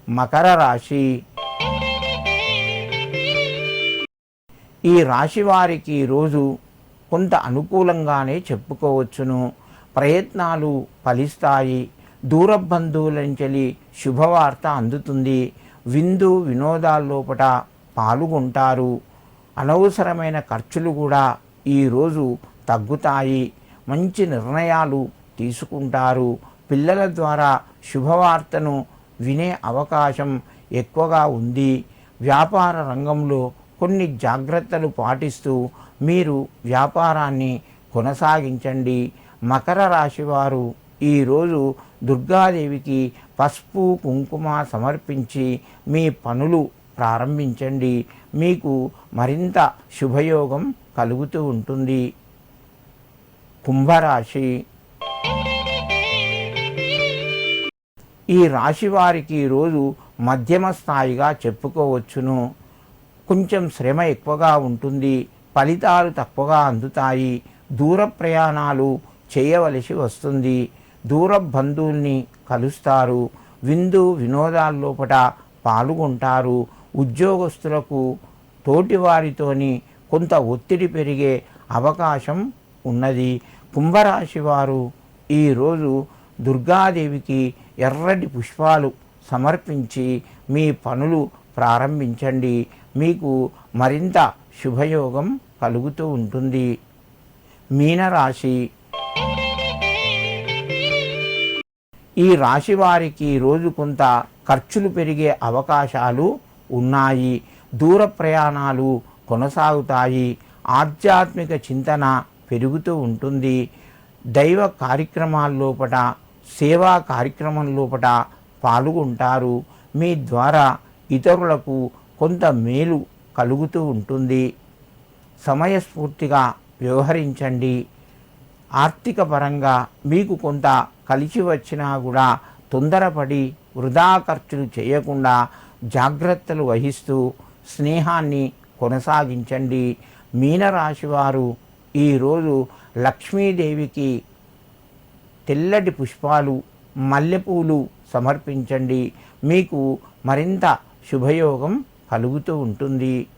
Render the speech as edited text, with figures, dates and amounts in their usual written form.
మకర రాశి. ఈ రాశి వారికి రోజు కొంత అనుకూలంగానే చెప్పుకోవచ్చును. ప్రయత్నాలు ఫలిస్తాయి. దూర బంధువుల నుంచి శుభవార్త అందుతుంది. విందు వినోదాల్లోపట పాల్గొంటారు. అనవసరమైన ఖర్చులు కూడా ఈరోజు తగ్గుతాయి. మంచి నిర్ణయాలు తీసుకుంటారు. పిల్లల ద్వారా శుభవార్తను వినే అవకాశం ఎక్కువగా ఉంది. వ్యాపార రంగంలో కొన్ని జాగ్రత్తలు పాటిస్తూ మీరు వ్యాపారాన్ని కొనసాగించండి. మకర రాశి వారు ఈరోజు దుర్గాదేవికి పసుపు కుంకుమ సమర్పించి మీ పనులు ప్రారంభించండి. మీకు మరింత శుభయోగం కలుగుతూ ఉంటుంది. కుంభరాశి. ఈ రాశి వారికి రోజు మధ్యమ స్థాయిగా చెప్పుకోవచ్చును. కొంచెం శ్రమ ఎక్కువగా ఉంటుంది. ఫలితాలు తక్కువగా అందుతాయి. దూర ప్రయాణాలు చేయవలసి వస్తుంది. దూర బంధువుల్ని కలుస్తారు. విందు వినోదాల్లోపట పాల్గొంటారు. ఉద్యోగస్తులకు తోటివారితోని కొంత ఒత్తిడి పెరిగే అవకాశం ఉన్నది. కుంభరాశి వారు ఈరోజు దుర్గాదేవికి ఎర్రటి పుష్పాలు సమర్పించి మీ పనులు ప్రారంభించండి. మీకు మరింత శుభయోగం కలుగుతూ ఉంటుంది. మీనరాశి. ఈ రాశి వారికి రోజు కొంత ఖర్చులు పెరిగే అవకాశాలు ఉన్నాయి. దూర ప్రయాణాలు కొనసాగుతాయి. ఆధ్యాత్మిక చింతన పెరుగుతూ ఉంటుంది. దైవ కార్యక్రమాల్లోపట సేవా కార్యక్రమంలోపట పాల్గొంటారు. మీ ద్వారా ఇతరులకు కొంత మేలు కలుగుతూ ఉంటుంది. సమయస్ఫూర్తిగా వ్యవహరించండి. ఆర్థిక పరంగా మీకు కొంత కలిసి వచ్చినా కూడా తొందరపడి వృధా ఖర్చులు చేయకుండా జాగ్రత్తలు వహిస్తూ స్నేహాన్ని కొనసాగించండి. మీనరాశి వారు ఈరోజు లక్ష్మీదేవికి తెల్లటి పుష్పాలు మల్లెపూలు సమర్పించండి. మీకు మరింత శుభయోగం కలుగుతూ ఉంటుంది.